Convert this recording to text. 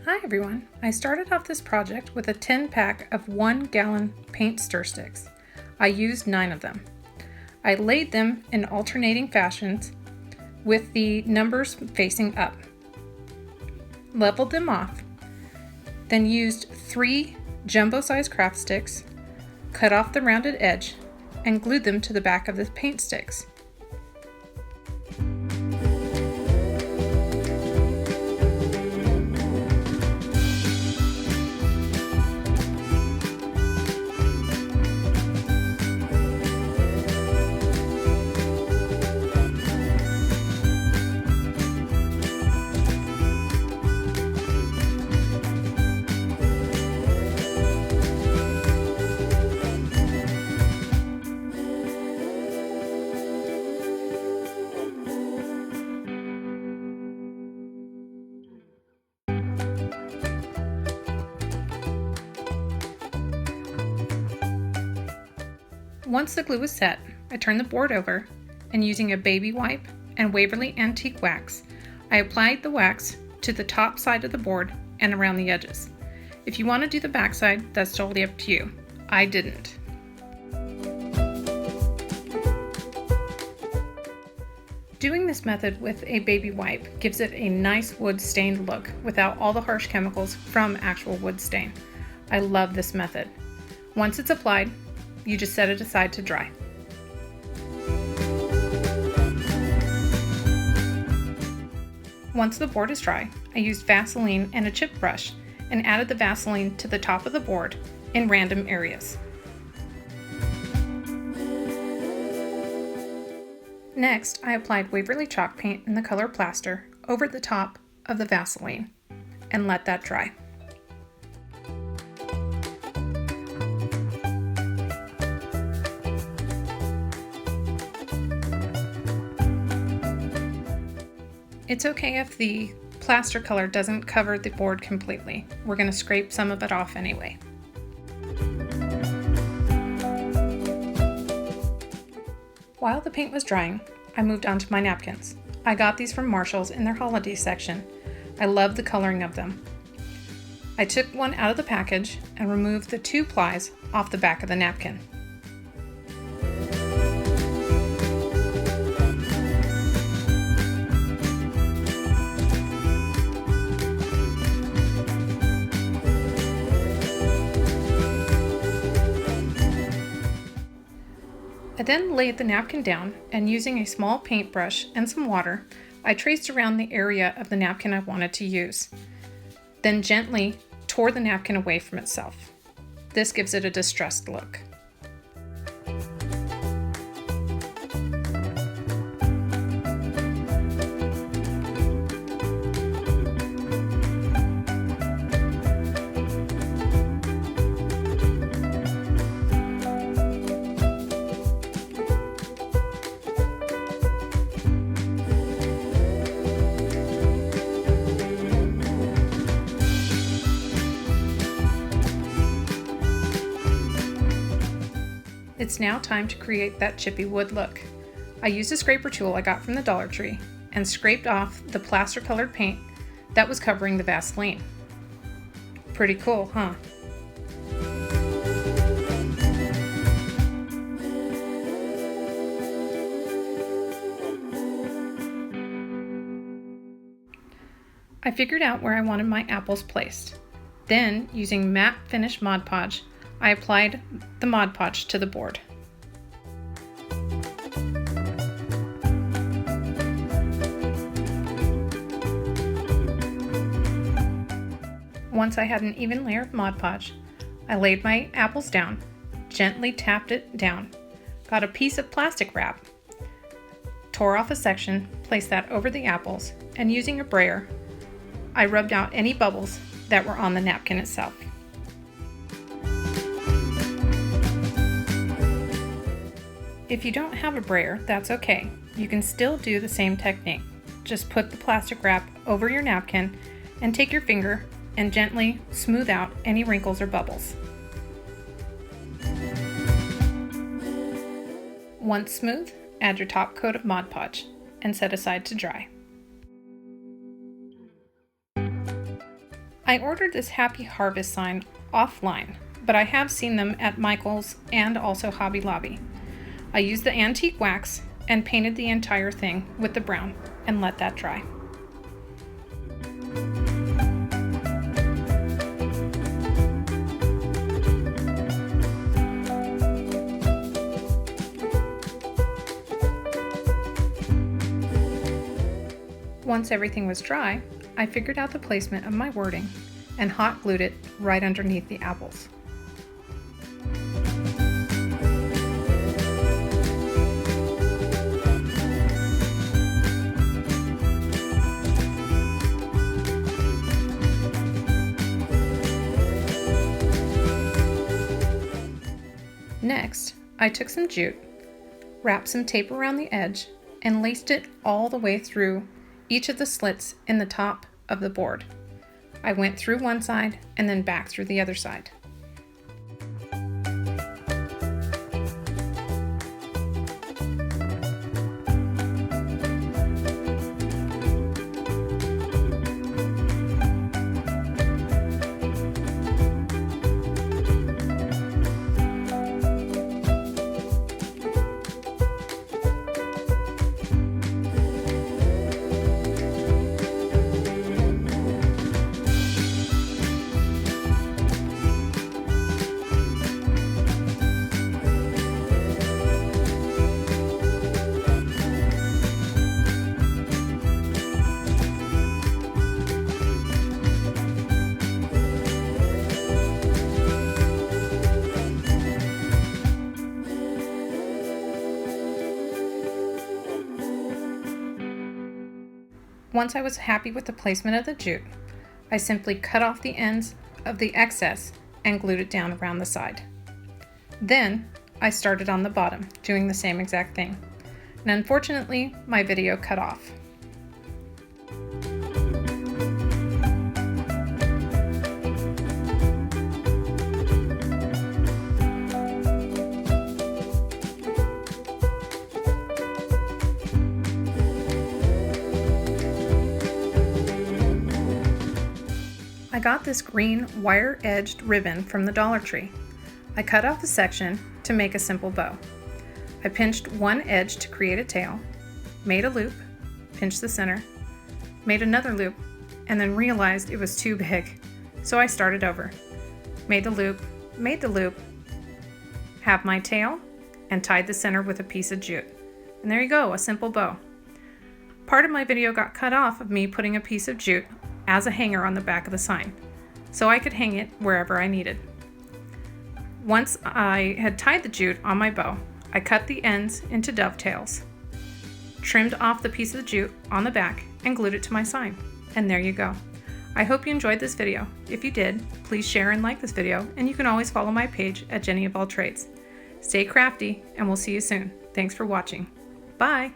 Hi everyone! I started off this project with a 10-pack of 1-gallon paint stir sticks. I used 9 of them. I laid them in alternating fashions with the numbers facing up. Leveled them off, then used 3 jumbo-sized craft sticks, cut off the rounded edge, and glued them to the back of the paint sticks. Once the glue was set, I turned the board over and using a baby wipe and Waverly Antique Wax, I applied the wax to the top side of the board and around the edges. If you want to do the back side, that's totally up to you. I didn't. Doing this method with a baby wipe gives it a nice wood stained look without all the harsh chemicals from actual wood stain. I love this method. Once it's applied, you just set it aside to dry. Once the board is dry, I used Vaseline and a chip brush and added the Vaseline to the top of the board in random areas. Next, I applied Waverly chalk paint in the color plaster over the top of the Vaseline and let that dry. It's okay if the plaster color doesn't cover the board completely. We're going to scrape some of it off anyway. While the paint was drying, I moved on to my napkins. I got these from Marshall's in their holiday section. I love the coloring of them. I took one out of the package and removed the 2 plies off the back of the napkin. I then laid the napkin down and using a small paintbrush and some water, I traced around the area of the napkin I wanted to use. Then gently tore the napkin away from itself. This gives it a distressed look. It's now time to create that chippy wood look. I used a scraper tool I got from the Dollar Tree and scraped off the plaster colored paint that was covering the Vaseline. Pretty cool, huh? I figured out where I wanted my apples placed. Then, using matte finish Mod Podge, I applied the Mod Podge to the board. Once I had an even layer of Mod Podge, I laid my apples down, gently tapped it down, got a piece of plastic wrap, tore off a section, placed that over the apples, and using a brayer, I rubbed out any bubbles that were on the napkin itself. If you don't have a brayer, that's okay. You can still do the same technique. Just put the plastic wrap over your napkin and take your finger and gently smooth out any wrinkles or bubbles. Once smooth, add your top coat of Mod Podge and set aside to dry. I ordered this Happy Harvest sign offline, but I have seen them at Michael's and also Hobby Lobby. I used the antique wax and painted the entire thing with the brown and let that dry. Once everything was dry, I figured out the placement of my wording and hot glued it right underneath the apples. Next, I took some jute, wrapped some tape around the edge, and laced it all the way through each of the slits in the top of the board. I went through one side and then back through the other side. Once I was happy with the placement of the jute, I simply cut off the ends of the excess and glued it down around the side. Then I started on the bottom, doing the same exact thing. And unfortunately, my video cut off. I got this green wire-edged ribbon from the Dollar Tree. I cut off a section to make a simple bow. I pinched one edge to create a tail, made a loop, pinched the center, made another loop, and then realized it was too big. So I started over. Made the loop, have my tail, and tied the center with a piece of jute. And there you go, a simple bow. Part of my video got cut off of me putting a piece of jute as a hanger on the back of the sign, so I could hang it wherever I needed. Once I had tied the jute on my bow, I cut the ends into dovetails, trimmed off the piece of the jute on the back, and glued it to my sign. And there you go. I hope you enjoyed this video. If you did, please share and like this video, and you can always follow my page at Jenny of All Trades. Stay crafty, and we'll see you soon. Thanks for watching. Bye!